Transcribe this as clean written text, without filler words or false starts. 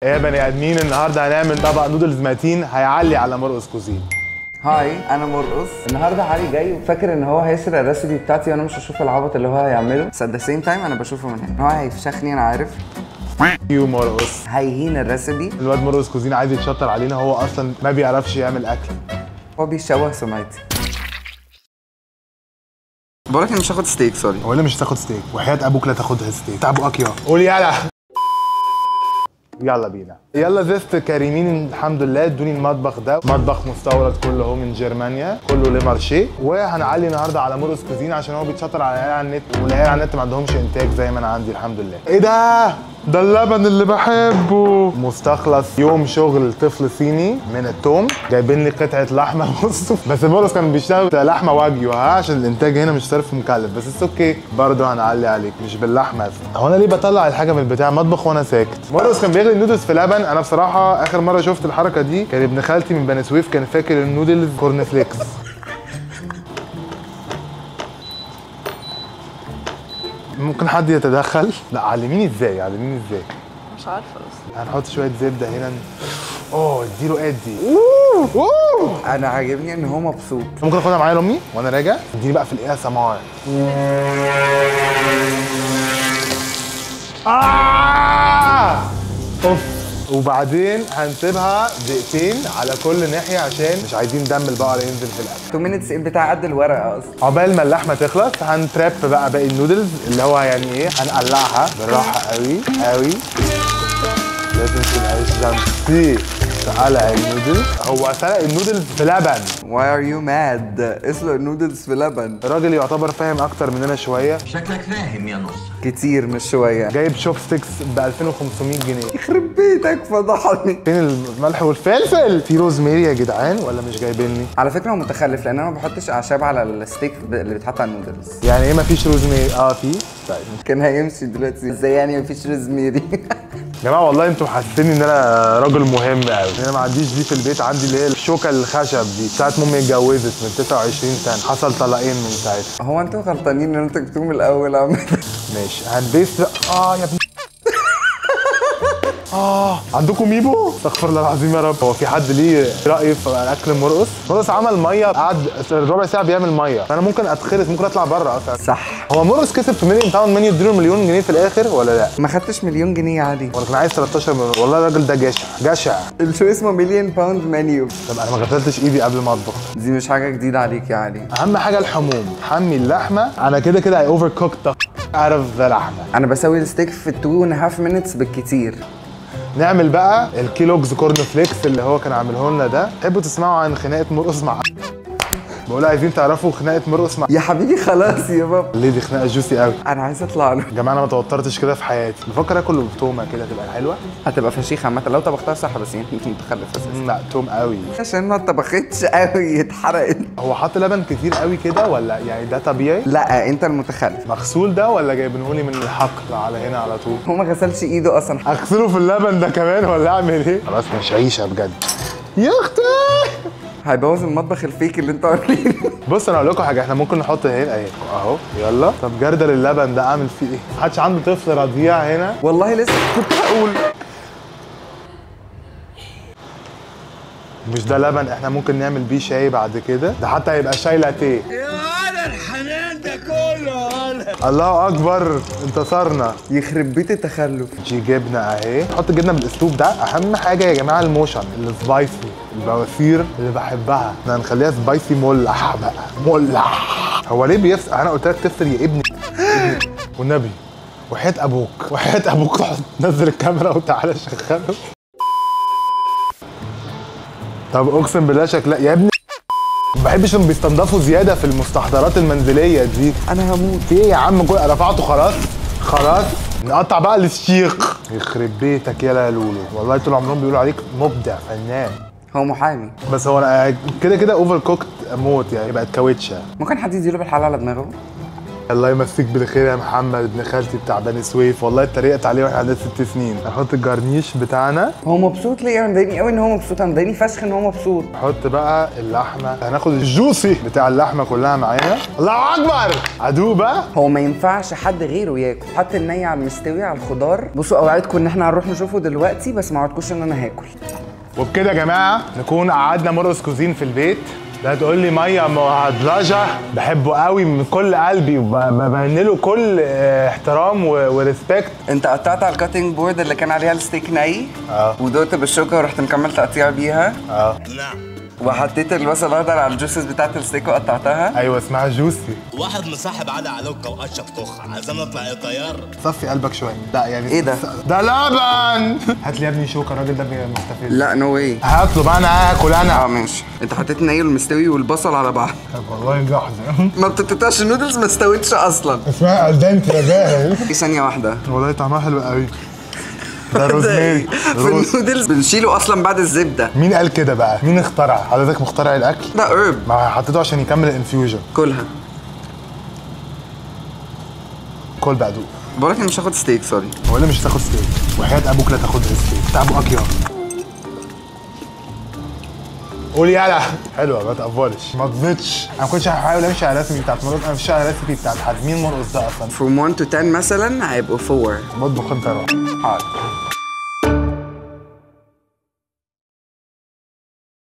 ايه يا بني ادمين، النهارده هنعمل طبق نودلز متين هيعلي على مرقص كوزين. هاي انا مرقص. النهارده علي جاي وفاكر ان هو هيسرق الريسبي بتاعتي وانا مش هشوف العبط اللي هو هيعمله، بس ات ذا سيم تايم انا بشوفه من هنا. هو هيفشخني انا عارف. يو مرقص. هيهين الريسبي. الواد مرقص كوزين عايز يتشطر علينا، هو اصلا ما بيعرفش يعمل اكل. هو بيشوه سمعتي. بقولك انا مش هاخد ستيك سوري. هو اللي مش هتاخد ستيك، وحياة ابوك لا تاخدها ستيك. تعب ابوك يا قول يلا. يلا بينا، يلا زفت كريمين. الحمد لله ادوني المطبخ ده، مطبخ مستورد كله اهو من جرمانيا، كله ليه مارشيه. وهنعلي النهارده على مرقص كوزين عشان هو بيتشطر على العيال على النت، والعيال على النت ما عندهمش انتاج زي ما انا عندي الحمد لله. ايه ده اللبن اللي بحبه، مستخلص يوم شغل طفل صيني من التوم. جايبين لي قطعه لحمه بصوا، بس مرقص كان بيشتغل لحمه واجيو عشان الانتاج هنا مش صرف مكلف، بس اوكي برضه هنعلي عليك مش باللحمه. هو انا ليه بطلع الحاجه من البتاع مطبخ وانا ساكت؟ مرقص كان بيغلي النودلز في لبن. انا بصراحه اخر مره شفت الحركه دي كان ابن خالتي من بني سويف، كان فاكر النودلز كورن فليكس. ممكن حد يتدخل؟ لا علميني ازاي، علميني ازاي. مش عارفه اصلا. هنحط شويه زبده هنا. اديله ادي. انا عاجبني ان هو مبسوط. ممكن اخدها معايا لامي وانا راجع؟ اديني بقى في الايه سمار. اوف. وبعدين هنسيبها دقيقتين على كل ناحيه عشان مش عايزين دم البقره ينزل في الاكل. 2 مينتس البتاع قد الورقه اصلا. عقبال ما اللحمه تخلص هنتراب بقى باقي النودلز اللي هو يعني ايه، هنقلعها بالراحه قوي قوي. لازم تبقى جامسي تقلع النودلز. هو سلق النودلز في لبن. واي ار يو ماد؟ اسلق النودلز في لبن. الراجل يعتبر فاهم اكتر مننا شويه. شكلك فاهم يا نص. كتير مش شويه. جايب شوب ستيكس ب 2500 جنيه. يخرب بيتك فضحني. فين الملح والفلفل؟ في روزميري يا جدعان ولا مش جايبيني؟ على فكره هو متخلف لان انا ما بحطش اعشاب على الستيك اللي بيتحط على النودلز. يعني ايه مفيش روزميري؟ في. طيب كان هيمشي دلوقتي ازاي يعني مفيش روزميري؟ يا جماعه والله انتوا حاسين ان انا راجل مهم قوي. انا ما عنديش دي في البيت، عندي اللي هي الشوكه الخشب دي ساعه ما امي اتجوزت من 29 سنه، حصل طلاقين من ساعتها. هو انتوا غلطانين ان انتوا جبتوه من الاول عامة. ماشي هنبيس. يا ابني. عندكم ميبو؟ استغفر الله العظيم يا رب. هو في حد ليه راي في اكل مرقص؟ مرقص عمل ميه، قعد ربع ساعه بيعمل ميه، فانا ممكن اتخرس، ممكن اطلع بره اصلا. صح. هو مرقص كسب في مليون باوند منيو، اديله مليون جنيه في الاخر ولا لا؟ ما خدتش مليون جنيه عادي. وانا كان عايز 13 مليون. والله الراجل ده جشع. الشو اسمه مليون باوند منيو. طب انا ما غسلتش ايدي قبل ما اطبخ. دي مش حاجه جديده عليك يا علي. اهم حاجه الحموم. حمي اللحمه. انا كده اي اوفر كوكت اعرف ذا لحمه. انا بسوي الستيك في 2.5 مينتس بالكتير. نعمل بقى الكيلوجز كورن فليكس اللي هو كان عامله لنا ده. تحبوا تسمعوا عن خناقه مرقص مع بقول عايزين تعرفوا خناقه مرقص مع يا حبيبي خلاص يا بابا. ليه دي خناقه جوسي قوي. انا عايز اطلع له. يا جماعه انا ما توترتش كده في حياتي. بفكر اكل بتومه كده تبقى حلوه. هتبقى فشيخه عامه لو طبختها صح، بس يعني انت متخلف اساسا. لا توم قوي عشان ما طبختش قوي اتحرقت. هو حط لبن كتير قوي كده ولا يعني ده طبيعي؟ لا انت المتخلف. مغسول ده ولا جايبينهولي من الحقل على هنا على طول؟ هو ما غسلش ايده اصلا. اغسله في اللبن ده كمان ولا اعمل ايه؟ خلاص مش عيشه بجد يا اختي. هيبوظ المطبخ الفيك اللي انتوا عاملينه. بص انا اقول لكم حاجه، احنا ممكن نحط هنا اهو يلا. طب جردل اللبن ده اعمل فيه ايه؟ محدش عنده طفل رضيع هنا؟ والله لسه كنت هقول. مش ده لبن احنا ممكن نعمل بيه شاي بعد كده، ده حتى هيبقى شاي لاتيه. يا ولا الحنان ده كله ولا. الله اكبر انتصرنا. يخرب بيت التخلف. دي جبنه اهي. نحط الجبنه بالاسلوب ده. اهم حاجه يا جماعه الموشن السبايسي، البواسير اللي بحبها. احنا هنخليها سبايسي مولع بقى مولع. هو ليه بيفصل؟ انا قلت لك تفصل يا ابني. والنبي وحياة ابوك تقعد تنزل الكاميرا وتعالى شغله. طب اقسم بالله شكلها يا ابني ما بحبش انهم بيستنضفوا زياده في المستحضرات المنزليه دي. انا هموت. في ايه يا عم؟ رفعته خلاص نقطع بقى الشيق. يخرب بيتك يا لولو، والله طول عمرهم بيقولوا عليك مبدع فنان. هو محامي. بس هو انا كده اوفر كوكت موت يعني، يبقى كاوتشه. ممكن حد يديله بالحلقه على دماغه؟ الله يمسيك بالخير يا محمد ابن خالتي بتاع بني سويف، والله اتريقت عليه واحنا عندنا 6 سنين. هنحط الجرنيش بتاعنا. هو مبسوط ليه؟ انا مضايقني قوي ان هو مبسوط، انا مضايقني فشخ ان هو مبسوط. نحط بقى اللحمه، هناخد الجوسي بتاع اللحمه كلها معانا. الله اكبر. ادوق بقى. هو ما ينفعش حد غيره ياكل. حط الني على المستوي على الخضار. بصوا اوعدكم ان احنا هنروح نشوفه دلوقتي، بس ما اوعدكوش ان انا هاكل. وبكده يا جماعه نكون قعدنا مرقص كوزين في البيت. ده تقول لي ميه مهدلجه، بحبه قوي من كل قلبي وببين له كل احترام وريسبكت. انت قطعت على الكاتنج بورد اللي كان عليها الستيك ني ودقت بالشوكه ورحت مكمل تقطيع بيها. نعم. وحطيت البصل الاخضر على الجوسز بتاعت الستيك وقطعتها. ايوه اسمها جوسي. واحد مصاحب علي علوكة واشرف طخ، عايزين نطلع ايه طيار؟ صفي قلبك شويه. لا يعني ايه ده؟ ده لبن. هات لي يا ابني شوكه، الراجل ده مستفز. لا نو واي. هاكله بقى انا هاكل انا. ماشي. انت حطيت الني والمستوي والبصل على بعض. والله جحظ. ما بتقطعش النودلز، ما استوتش اصلا. اسمها الدنت رجاها. في ثانيه واحده. والله طعمها حلو قوي. ده روزماري. في النودلز بنشيله اصلا بعد الزبده. مين قال كده بقى؟ مين اخترع؟ حضرتك مخترع الاكل؟ ده هرب. ما حطيته عشان يكمل الانفيوجن. كلها. كل بقى دوق. بقولك انا مش هاخد ستيك سوري. هو اللي مش هتاخد ستيك، وحياة ابوك لا تاخد ستيك، بتاع ابوك يا. قول يلا. حلوه ما تقفلش ما تزيدش. انا ما كنتش هحاول امشي على الرسمي بتاعت مرقص، انا مش على الرسمي بتاعت حد. مين مرقص ده اصلا؟ From 1 to 10 مثلا هيبقوا 4. بطبخ انت روح. حاضر.